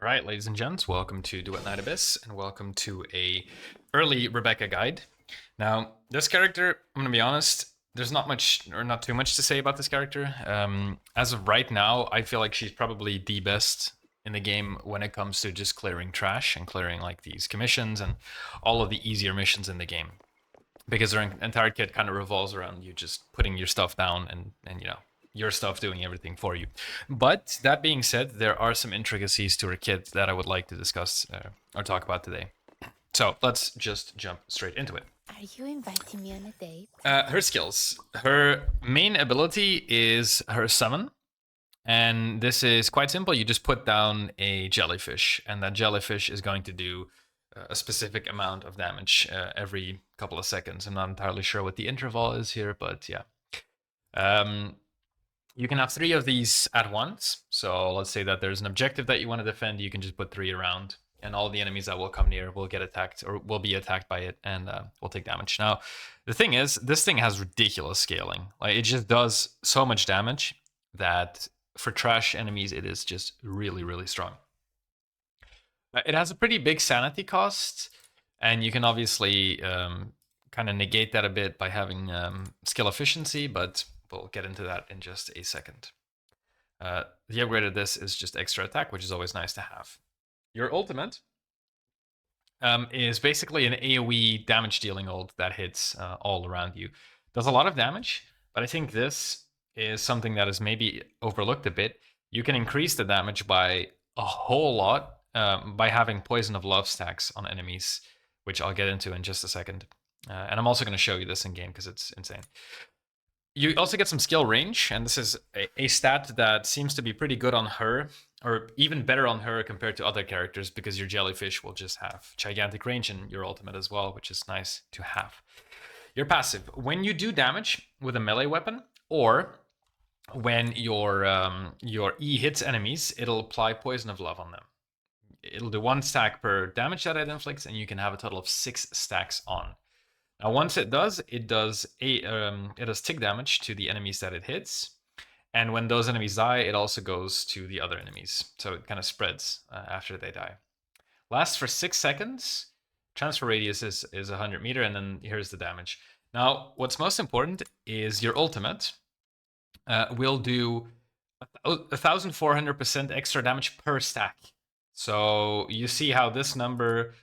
All right, ladies and gents, welcome to Duet Night Abyss, and welcome to a early Rebecca guide. Now, this character, I'm gonna be honest, there's not much or not too much to say about this character. As of right now, I feel like she's probably the best in the game when it comes to just clearing trash and clearing like these commissions and all of the easier missions in the game, because her entire kit kind of revolves around you just putting your stuff down and your stuff doing everything for you. But that being said, there are some intricacies to her kit that I would like to discuss or talk about today. So let's just jump straight into it. Are you inviting me on a date? Her skills. Her main ability is her summon. And this is quite simple. You just put down a jellyfish, and that jellyfish is going to do a specific amount of damage every couple of seconds. I'm not entirely sure what the interval is here, but yeah. You can have 3 of these at once. So let's say that there's an objective that you want to defend. You can just put 3 around, and all the enemies that will come near will get attacked or will be attacked by it and will take damage. Now, the thing is, this thing has ridiculous scaling. Like, it just does so much damage that for trash enemies, it is just really, really strong. It has a pretty big sanity cost, and you can obviously kind of negate that a bit by having skill efficiency, but we'll get into that in just a second. The upgrade of this is just extra attack, which is always nice to have. Your ultimate is basically an AoE damage dealing ult that hits all around you. Does a lot of damage, but I think this is something that is maybe overlooked a bit. You can increase the damage by a whole lot by having Poison of Love stacks on enemies, which I'll get into in just a second. And I'm also going to show you this in game because it's insane. You also get some skill range, and this is a stat that seems to be pretty good on her, or even better on her compared to other characters, because your jellyfish will just have gigantic range in your ultimate as well, which is nice to have. Your passive. When you do damage with a melee weapon, or when your E hits enemies, it'll apply Poison of Love on them. It'll do 1 stack per damage that it inflicts, and you can have a total of 6 stacks on. Now, once it does tick damage to the enemies that it hits, and when those enemies die, it also goes to the other enemies. So it kind of spreads after they die. Lasts for 6 seconds. Transfer radius is 100 meter, and then here's the damage. Now, what's most important is your ultimate will do 1,400% extra damage per stack. So you see how this number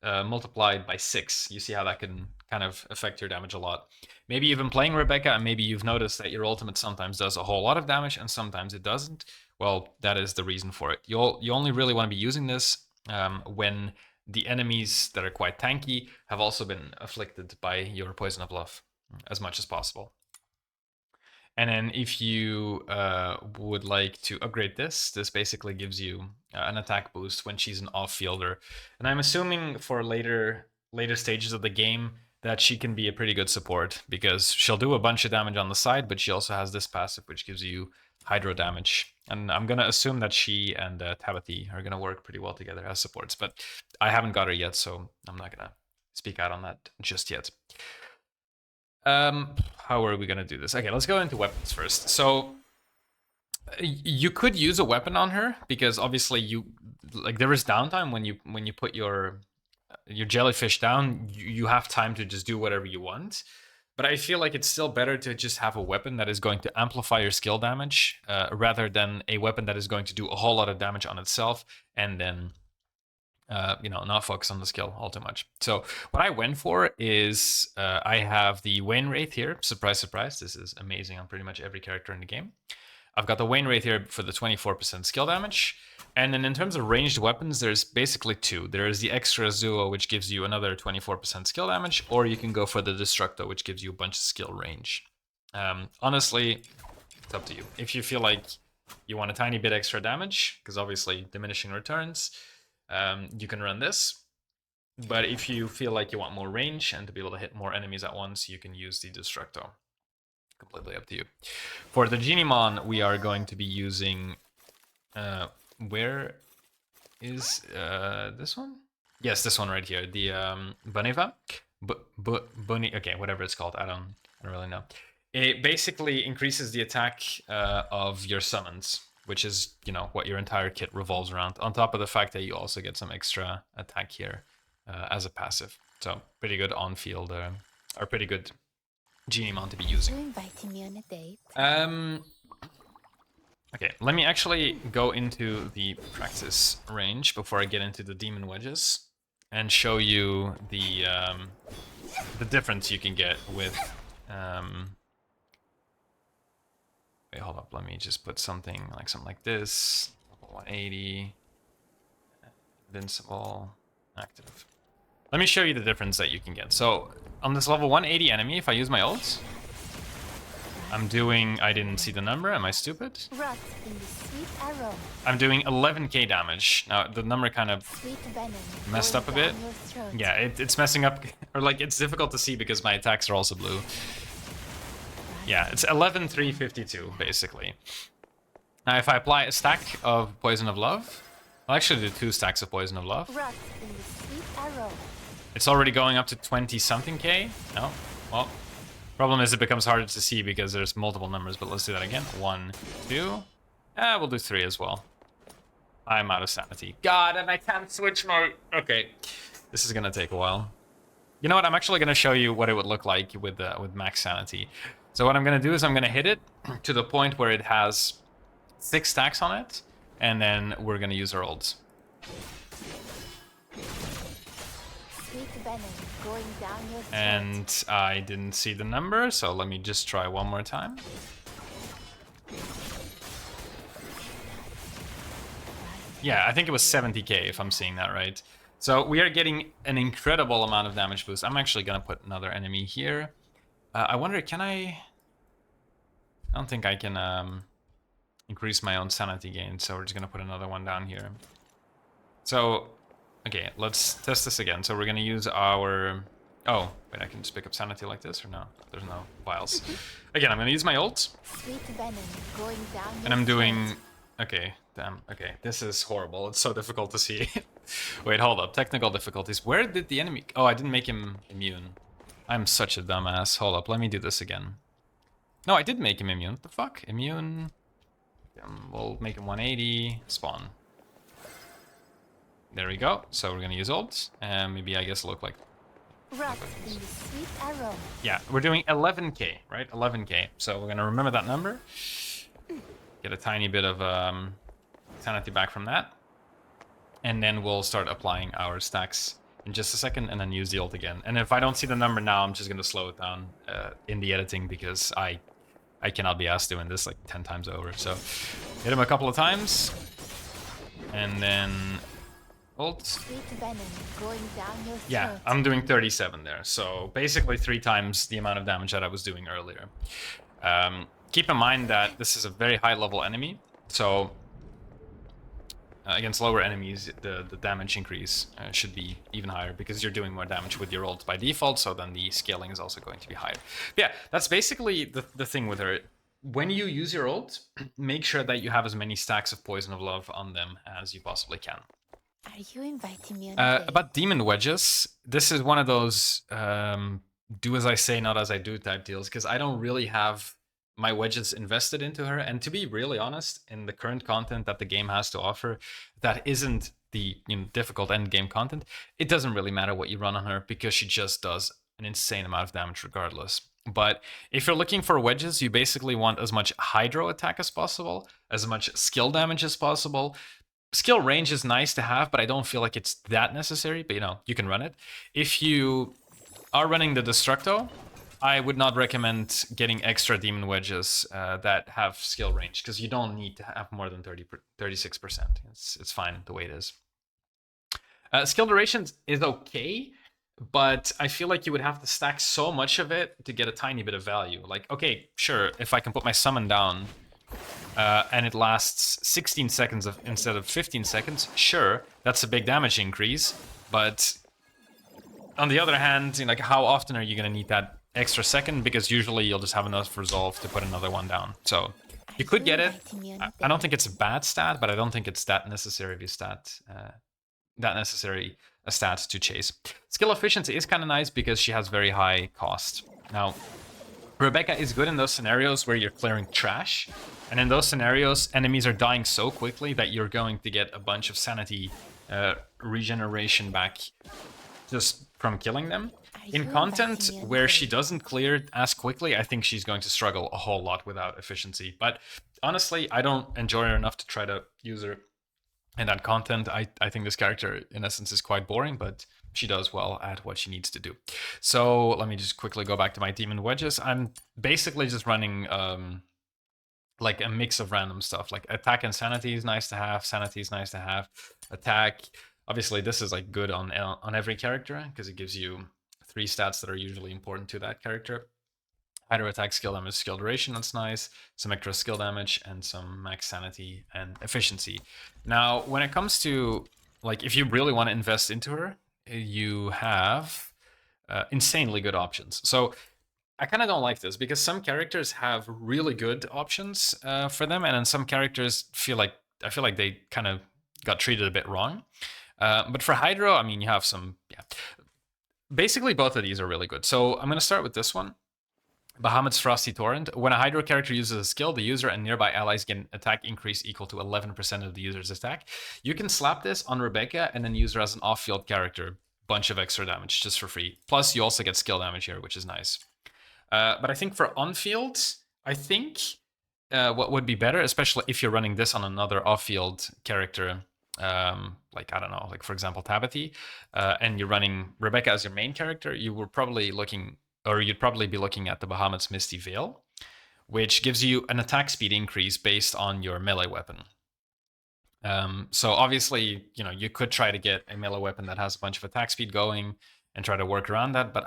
multiplied by 6, you see how that can kind of affect your damage a lot. Maybe you've been playing Rebecca and maybe you've noticed that your ultimate sometimes does a whole lot of damage and sometimes it doesn't. Well, that is the reason for it. You only really want to be using this when the enemies that are quite tanky have also been afflicted by your Poison of Love as much as possible. And then if you would like to upgrade this basically gives you an attack boost when she's an off-fielder. And I'm assuming for later stages of the game that she can be a pretty good support, because she'll do a bunch of damage on the side, but she also has this passive which gives you hydro damage. And I'm going to assume that she and Tabithy are going to work pretty well together as supports, but I haven't got her yet, so I'm not going to speak out on that just yet. How are we going to do this? Okay, let's go into weapons first. So you could use a weapon on her, because obviously there is downtime when you put your jellyfish down. You have time to just do whatever you want. But I feel like it's still better to just have a weapon that is going to amplify your skill damage rather than a weapon that is going to do a whole lot of damage on itself and then not focus on the skill all too much. So what I went for is I have the Wayne Wraith here. Surprise, surprise. This is amazing on pretty much every character in the game. I've got the Wayne Wraith here for the 24% skill damage. And then in terms of ranged weapons, there's basically 2. There's the Extra Zuo, which gives you another 24% skill damage, or you can go for the Destructo, which gives you a bunch of skill range. Honestly, it's up to you. If you feel like you want a tiny bit extra damage, because obviously diminishing returns, you can run this. But if you feel like you want more range and to be able to hit more enemies at once, you can use the Destructo. Completely up to you. For the Genimon, we are going to be using... where is this one? Yes, this one right here. The Boniva. Okay, whatever it's called. I don't really know. It basically increases the attack of your summons. which is, you know, what your entire kit revolves around, on top of the fact that you also get some extra attack here as a passive. So pretty good on-field, or pretty good genie mon to be using. You inviting me on a date? Okay, let me actually go into the practice range before I get into the demon wedges and show you the difference you can get with. Wait, hold up. Let me just put something like this. Level 180, invincible, active. Let me show you the difference that you can get. So on this level 180 enemy, if I use my ult, I'm doing, I didn't see the number, am I stupid? Rot in the sweet arrow. I'm doing 11k damage. Now, the number kind of Sweet venom messed going up a bit. down your throat. Yeah, it's messing up, or like, it's difficult to see because my attacks are also blue. Yeah, it's 11,352, basically. Now, if I apply a stack of Poison of Love, I'll actually do 2 stacks of Poison of Love. Rot in the sweet arrow. It's already going up to 20-something K. No? Well, problem is it becomes harder to see because there's multiple numbers, but let's do that again. 1, 2. We'll do 3 as well. I'm out of sanity. God, and I can't switch my... Okay. This is gonna take a while. You know what? I'm actually gonna show you what it would look like with max sanity. So what I'm gonna do is I'm gonna hit it to the point where it has 6 stacks on it, and then we're gonna use our ults. Sweet venom going down your throat. And I didn't see the number, so let me just try one more time. Yeah, I think it was 70k if I'm seeing that right. So we are getting an incredible amount of damage boost. I'm actually gonna put another enemy here. I wonder, can I don't think I can increase my own sanity gain, so we're just gonna put another one down here. So, okay, let's test this again. So we're gonna use our... Oh, wait, I can just pick up sanity like this, or no? There's no vials. Again, I'm gonna use my ult. Sweet venom going down your And I'm doing... throat. Okay, damn. Okay, this is horrible. It's so difficult to see. Wait, hold up. Technical difficulties. Where did the enemy... Oh, I didn't make him immune. I'm such a dumbass. Hold up, let me do this again. No, I did make him immune. What the fuck? Immune... we'll make him 180. Spawn. There we go. So we're gonna use ult. And maybe, I guess, look like... Rot in the sweet arrow. Yeah, we're doing 11k, right? 11k. So we're gonna remember that number. Get a tiny bit of sanity back from that. And then we'll start applying our stacks in just a second and then use the ult again. And if I don't see the number now, I'm just gonna slow it down in the editing because I cannot be asked doing this like 10 times over. So hit him a couple of times. And then ult. Sweet venom going down your throat. Yeah, I'm doing 37 there. So basically 3 times the amount of damage that I was doing earlier. Keep in mind that this is a very high level enemy. So against lower enemies, the damage increase should be even higher because you're doing more damage with your ult by default. So then the scaling is also going to be higher. But yeah, that's basically the thing with her. When you use your ult, make sure that you have as many stacks of Poison of Love on them as you possibly can. Are you inviting me on a date? About demon wedges, this is one of those do as I say, not as I do type deals, because I don't really have my wedges invested into her. And to be really honest, in the current content that the game has to offer, that isn't the difficult end game content, it doesn't really matter what you run on her because she just does an insane amount of damage regardless. But if you're looking for wedges, you basically want as much hydro attack as possible, as much skill damage as possible. Skill range is nice to have, but I don't feel like it's that necessary, but you can run it. If you are running the Destructo, I would not recommend getting extra demon wedges that have skill range, because you don't need to have more than 36%. It's fine the way it is. Skill duration is okay, but I feel like you would have to stack so much of it to get a tiny bit of value. Like, okay, sure, if I can put my summon down and it lasts 16 seconds instead of 15 seconds, sure, that's a big damage increase, but on the other hand, like, how often are you going to need that extra second? Because usually you'll just have enough resolve to put another one down. So you could get it. I don't think it's a bad stat, but I don't think it's that necessary of a stat. A stat to chase. Skill efficiency is kind of nice because she has very high cost. Now, Rebecca is good in those scenarios where you're clearing trash, and in those scenarios, enemies are dying so quickly that you're going to get a bunch of sanity regeneration back just from killing them. Are In you content inviting me on where a she date? doesn't clear as quickly, I think she's going to struggle a whole lot without efficiency. But honestly, I don't enjoy her enough to try to use her in that content. I think this character, in essence, is quite boring, but she does well at what she needs to do. So let me just quickly go back to my demon wedges. I'm basically just running like a mix of random stuff. Like attack and sanity is nice to have. Sanity is nice to have. Attack. Obviously, this is like good on every character because it gives you 3 stats that are usually important to that character. Hydro attack, skill damage, skill duration, that's nice. Some extra skill damage and some max sanity and efficiency. Now, when it comes to, like, if you really want to invest into her, you have insanely good options. So I kind of don't like this because some characters have really good options for them, and then some characters I feel like they kind of got treated a bit wrong. But for Hydro, I mean, you have some, yeah. Basically, both of these are really good. So I'm going to start with this one. Bahamut's Frosty Torrent. When a Hydro character uses a skill, the user and nearby allies get an attack increase equal to 11% of the user's attack. You can slap this on Rebecca and then use her as an off-field character. Bunch of extra damage just for free. Plus, you also get skill damage here, which is nice. But I think for on-field, I think what would be better, especially if you're running this on another off-field character, like, I don't know, like for example, Tabithy, and you're running Rebecca as your main character, you were probably looking, or you'd probably be looking at the Bahamut's Misty Veil, which gives you an attack speed increase based on your melee weapon. So obviously, you know, you could try to get a melee weapon that has a bunch of attack speed going and try to work around that, but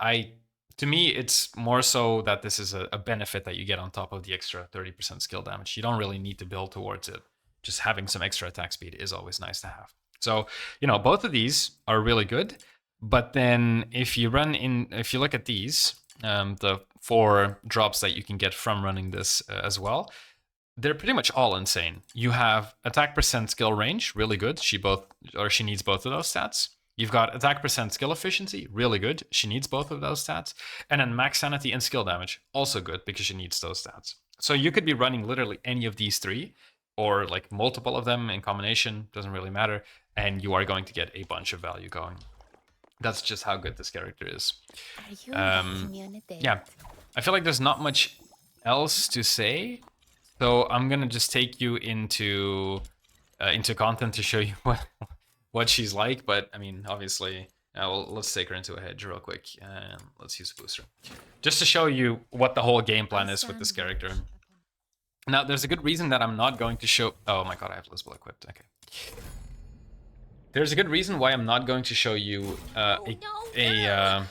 to me, it's more so that this is a benefit that you get on top of the extra 30% skill damage. You don't really need to build towards it. Just having some extra attack speed is always nice to have. So, you know, both of these are really good. But then if you look at these, the 4 drops that you can get from running this as well, they're pretty much all insane. You have attack percent skill range, really good. She needs both of those stats. You've got attack percent skill efficiency, really good. She needs both of those stats. And then max sanity and skill damage, also good because she needs those stats. So you could be running literally any of these 3 or like multiple of them in combination, doesn't really matter. And you are going to get a bunch of value going. That's just how good this character is. Are you inviting me on a date? Yeah, I feel like there's not much else to say. So I'm gonna just take you into content to show you what she's like. But I mean, obviously, well, let's take her into a hedge real quick and let's use a booster, just to show you what the whole game plan is with this character. Now, there's a good reason that I'm not going to show. Oh my god, I have Lisbel equipped. Okay. There's a good reason why I'm not going to show you a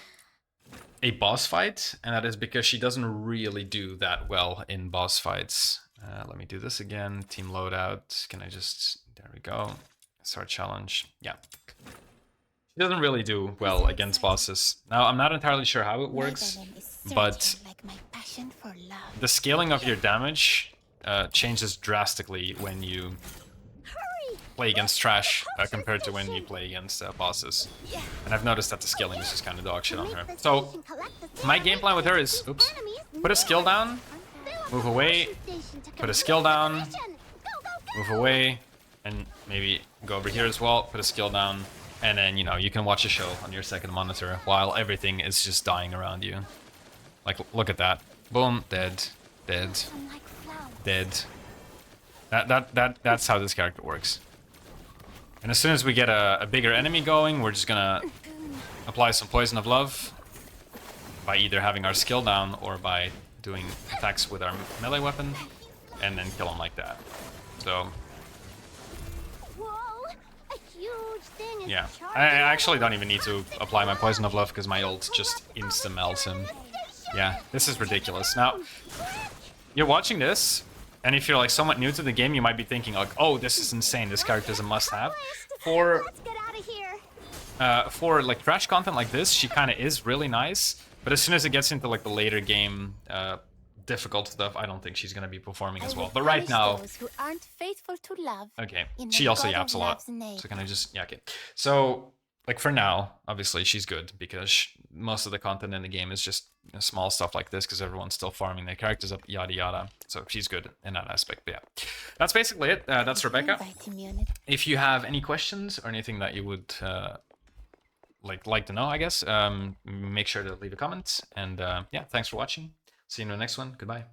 boss fight, and that is because she doesn't really do that well in boss fights. Let me do this again. Team loadout. Can I just... There we go. Start challenge. Yeah. She doesn't really do well against bosses. Now, I'm not entirely sure how it works, but the scaling of your damage changes drastically when you play against trash compared to when you play against bosses. And I've noticed that the scaling is just kind of dog shit on her. So my game plan with her is, oops, put a skill down, move away, put a skill down, move away, and maybe go over here as well, put a skill down, and then, you know, you can watch a show on your second monitor while everything is just dying around you. Like, look at that. Boom, dead, dead, dead. That's how this character works. And as soon as we get a bigger enemy going, we're just gonna apply some Poison of Love by either having our skill down or by doing attacks with our melee weapon, and then kill them like that. So, yeah. I actually don't even need to apply my Poison of Love because my ult just insta-melts him. Yeah, this is ridiculous. Now, you're watching this, and if you're like somewhat new to the game, you might be thinking like, oh, this is insane, this character is a must-have. For like trash content like this, she kind of is really nice, but as soon as it gets into like the later game difficult stuff, I don't think she's gonna be performing as well. But right now, who aren't faithful to love, okay, she also yaps a lot. So can I just, yeah, okay. So like for now, obviously she's good because most of the content in the game is just small stuff like this because everyone's still farming their characters up, yada yada. So she's good in that aspect. But yeah, that's basically it. That's Rebecca. If you have any questions or anything that you would like to know, I guess, make sure to leave a comment. And yeah, thanks for watching. See you in the next one. Goodbye.